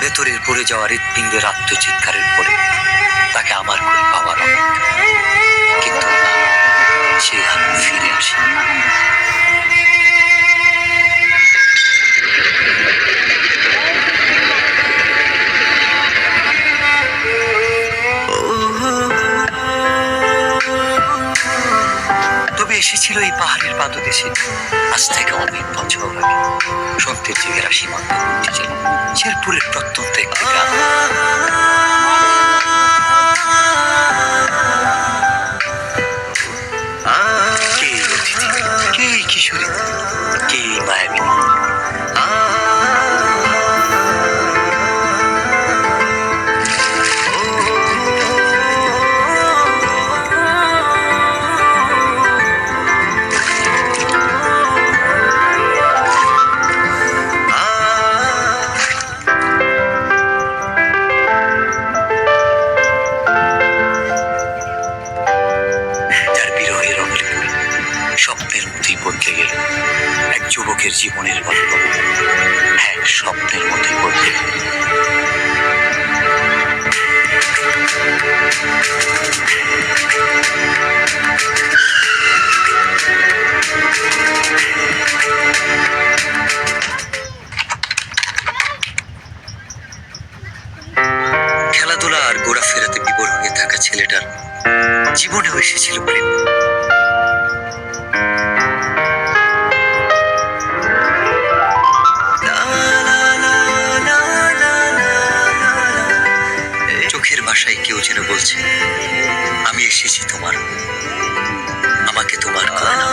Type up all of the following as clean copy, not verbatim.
ভেতরের পড়ে যাওয়া হৃৎপিণ্ডের আত্মচিৎকারের পরে তাকে আমার করে পাওয়ার অপেক্ষা। কিন্তু না, সে আর ফিরে আসে। তবে এসেছিল এই পাহাড়ের পাদদেশে আজ থেকে অনেক বছর আগে। সন্ধ্যের যুগেরা সীমান্ত পৌঁছেছিল শেরপুরের প্রত্যন্ত একটি গ্রাম। কে এই অতিথি, কে এই কিশোরী, কে এই মায়াবিনী? স্বপ্নের মতোই বদলে গেল এক যুবকের জীবনের গল্প। হ্যাঁ, স্বপ্নের মতোই বদলে গেল। খেলাধুলা আর ঘোরাফেরাতে বিভোর হয়ে থাকা ছেলেটার জীবনেও এসেছিল প্রেম। চোখের ভাষায় কেউ যেন বলছে, আমি এসেছি তোমার, আমাকে তোমার করে নাও।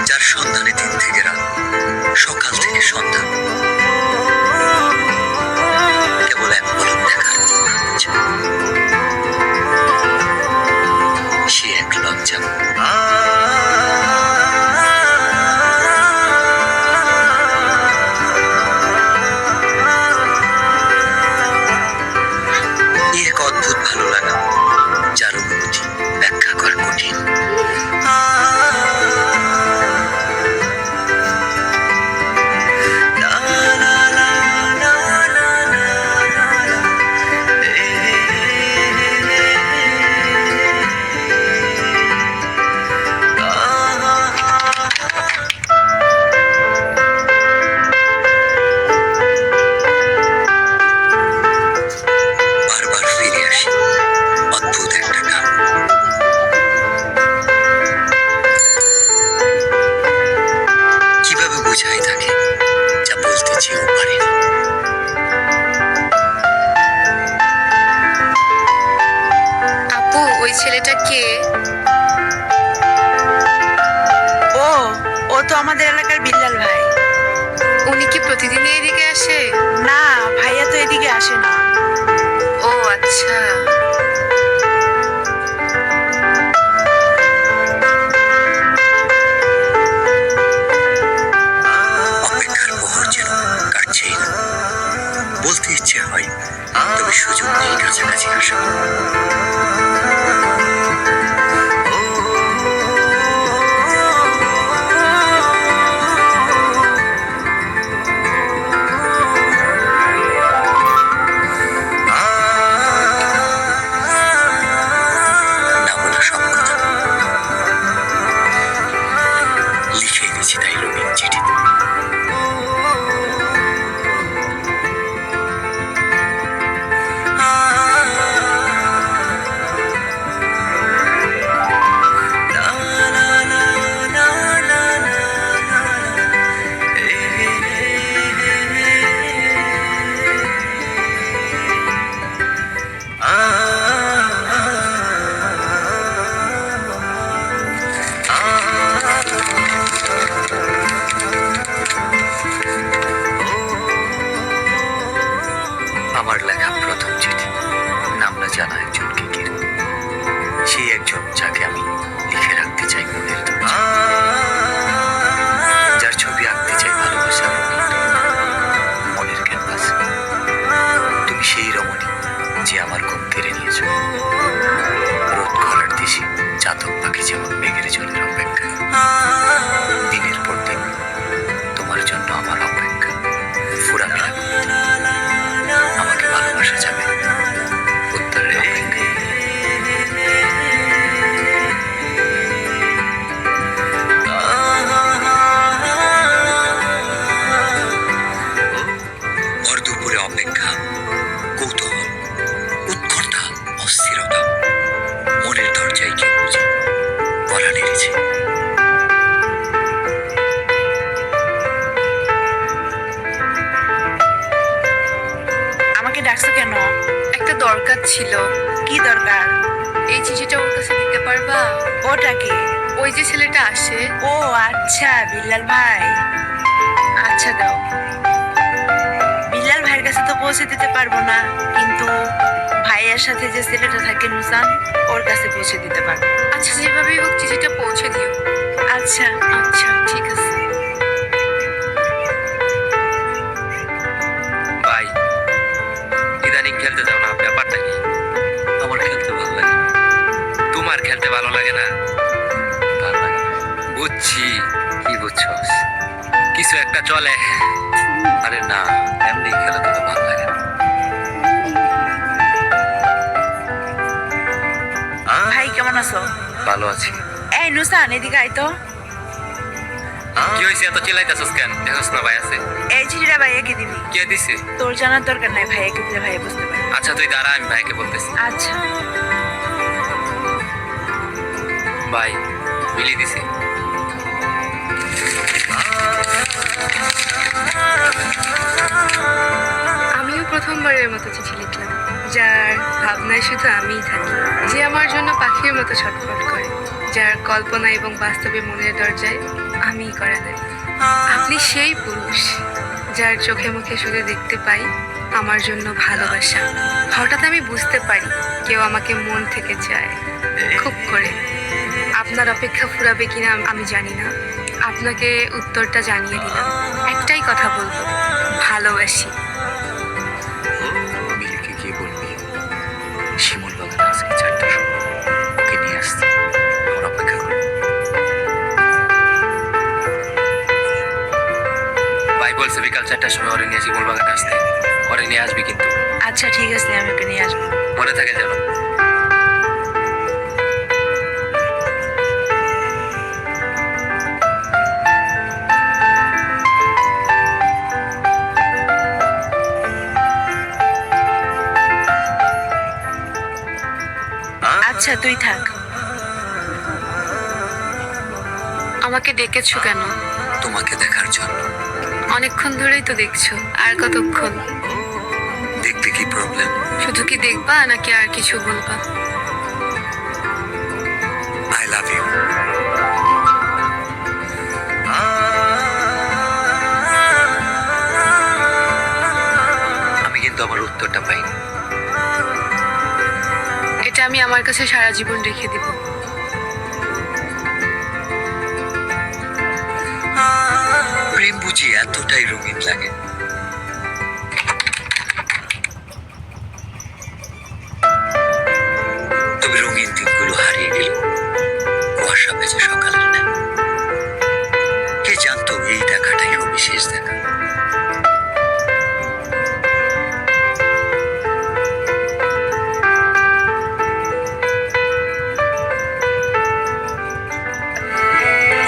যার সন্ধানে দিন থেকে রাত, সকাল থেকে সন্ধ্যা, কেবল এক পলক দেখার ইচ্ছে। সে এক লজ্জা। এক অদ্ভুত ভালো লাগা, যার অনুভূতি ব্যাখ্যা করা কঠিন। বারবার ফিরে আসি অদ্ভুত একটা গান। কিভাবে বোঝাই তাকে যা বলতে চেয়েও পারিনি। আপু, ওই ছেলেটা কে? ও ও তো আমাদের এলাকার বিল্লাল ভাই। উনি কি প্রতিদিনই এদিকে আসে? না, ভাইয়া তো এদিকে আসে না। ও আচ্ছা। অপেক্ষার প্রহর যেন কাটছেই না। বলতে ইচ্ছে হয়, তবে সুযোগ নেই কাছাকাছি আসা। না বলা সব কথা লিখে এনেছি তাই রঙিন চিঠিতে। দরকার ছিল। কি দরকার? এই চিঠিটা ওর কাছে দিতে পারবা? ওটাকে? ওই যে ছেলেটা আসে। ও আচ্ছা, বিল্লাল ভাই। আচ্ছা দাও। বিল্লাল ভাইয়ের কাছে তো পৌঁছে দিতে পারবো না, কিন্তু ভাইয়ের সাথে যে ছেলেটা থাকে নুসান, ওর কাছে পৌঁছে দিতে পারবো। আচ্ছা যেভাবেই হোক চিঠিটা পৌঁছে দিও। আচ্ছা। আচ্ছা ঠিক আছে। ভাই, ইদানিং খেলতে যাও না, ব্যাপারটা কি? আমার খেলতে ভালো লাগে না। তোমার খেলতে ভালো লাগে না? ভালো লাগে না। বুঝছি। কি বুঝছস? কিছু একটা চলে। আরে না, এমনি খেলাধুলা ভালো লাগে না। ভাই কেমন আছো? ভালো আছি। এই নুসান, এদিকে আয় তো। কি হয়েছে, এত চিল্লাইতেছস কেন? দেখছস না ভাই আছে? এই চিঠিটা ভাইয়াকে দিবি। কে দিছে? তোর জানার দরকার নাই, ভাইয়াকে দিলে ভাইয়া বুঝতে পারে। আচ্ছা তুই দাঁড়া, আমি ভাইকে বলতেছি। আচ্ছা। ভাই মিলি দিছে। আমিও প্রথমবারের মতো চিঠি লিখলাম, যার ভাবনায় শুধু আমিই থাকি, যে আমার জন্য পাখির মতো ছটফট করে, যার কল্পনা এবং বাস্তবে মনের দরজায় আমিই করা দেয়। আপনি সেই পুরুষ যার চোখে মুখে শুধু দেখতে পাই আমার জন্য ভালোবাসা। হঠাৎ আমি বুঝতে পারি কেউ আমাকে মন থেকে চায়, খুব করে। আপনার অপেক্ষা ফুরাবে কিনা আমি জানি না, আপনাকে উত্তরটা জানিয়ে দিলাম। একটাই কথা বলবো, ভালোবাসি। মিলিকে কি বলবি? শিমুল বাগানে আজকে 4টার সময় ওকে নিয়ে আসছি। আমার অপেক্ষা কর। ভাই বলছে বিকাল 4টার সময় ওরে নিয়ে শিমুল বাগানে আসতে। ওরে নিয়ে আসবি কিন্তু, আচ্ছা ঠিক আছে, আমি ওকে নিয়ে আসবো। মনে থাকে যেন। আচ্ছা তুই থাক। আমাকে ডেকেছো কেন? তোমাকে দেখার জন্য। অনেকক্ষণ ধরেই তো দেখছো, আর কতক্ষণ? দেখতে কি প্রবলেম? শুধু কি দেখবা নাকি আর কিছু বলবা? I love you. আমি কিন্তু আমার উত্তরটা পাইনি। এটা আমি আমার কাছে সারা জীবন রেখে দিব। প্রেম বুঝি এতটাই রঙিন লাগে? তবে রঙিন দিনগুলো হারিয়ে গেল কুয়াশা ভেজা সকালের ন্যায়। কে জানতো এই দেখাটাই হবে শেষ দেখা?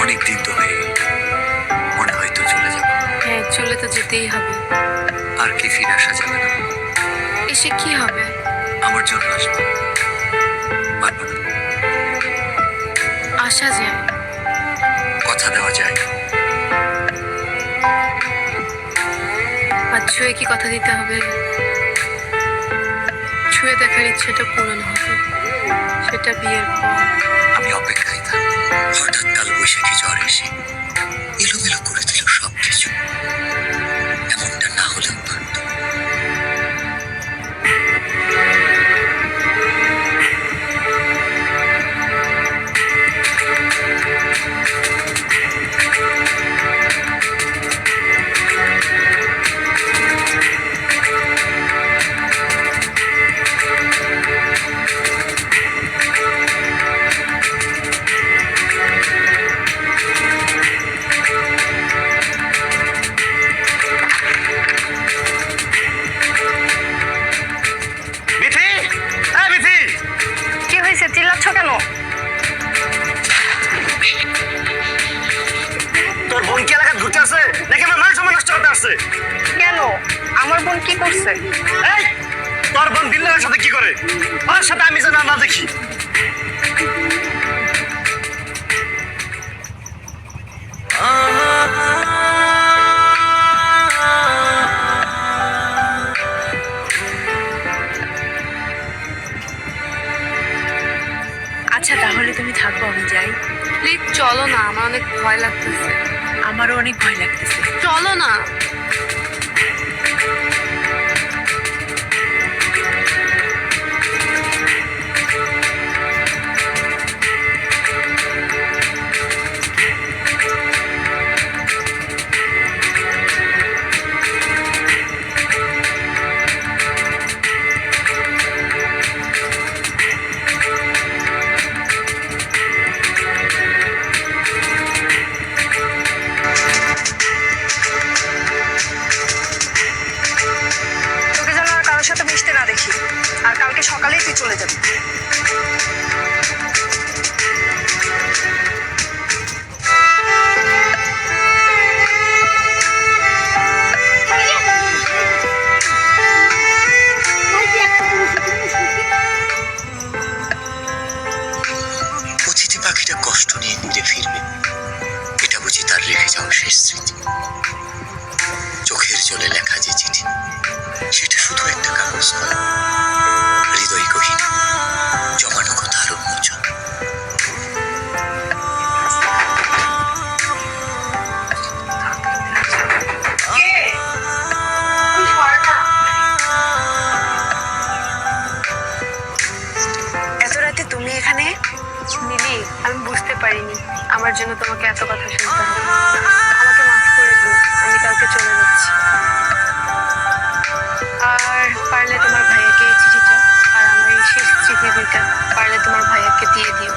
অনেকদিন তো হয়ে গেল, মনে হয়তো চলে যাবো। হ্যাঁ, চলে তো যেতেই হবে। আর কি ফিরে আসা যাবে না? এসে কি হবে? আমার জন্য আসবে? পারবো না। আসা যায়। কথা দেওয়া যায়? আর ছুঁয়ে কি কথা দিতে হবে? ছুঁয়ে দেখার ইচ্ছেটা পূরণ হবে, সেটা বিয়ের পর। আমি অপেক্ষায় থাকবো। হঠাৎ কাল বৈশাখী ঝড় এসে এলোমেলো করে দিল সবকিছু। এমনটা না হলেও পারত। মিথি, হ্যাঁ মিথি, কি হয়েছে, চিল্লাচ্ছ কেন? তোর বোন কি এলাকায় ঘুরতে আসছে নাকি আমার মান সম্মান নষ্ট করতে আসছে? কেন? আমার বোন কি করছে? এই, তোর বোন বিল্লালের সাথে কি করে? ওর সাথে আমি যেন না দেখি। লাগতেছে, চলো না। তোকে যেন আর কারোর সাথে মিশতে না দেখি, আর কালকে সকালেই তুই চলে যাবি। অতিথি পাখিটা কষ্ট নিয়ে নিরে ফিরবে, এটা বুঝি তার রেখে যাওয়া শেষ স্মৃতি। চোখের জলে লেখা যে চিঠি, সেটা শুধু একটা কাগজ নয়, হৃদয় গহীন জমানো কথার উন্মোচন। এত রাতে তুমি এখানে? মিলি, আমি বুঝতে পারিনি আমার জন্য তোমাকে এত কথা শুনতে হবে। আমাকে মাফ করে দিও, আমি কালকে চলে যাচ্ছি। আর পারলে তোমার ভাইয়াকে এই চিঠিটা আর আমার এই শেষ চিঠি দুইটা পারলে তোমার ভাইয়াকে দিয়ে দিও।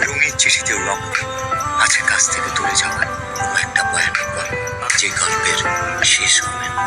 রঙিন চিঠিতেও রঙ আছে কাছ থেকে দূরে যাওয়ার কোনো একটা ভয়ানক গল্প, যে গল্পের শেষ হবে না।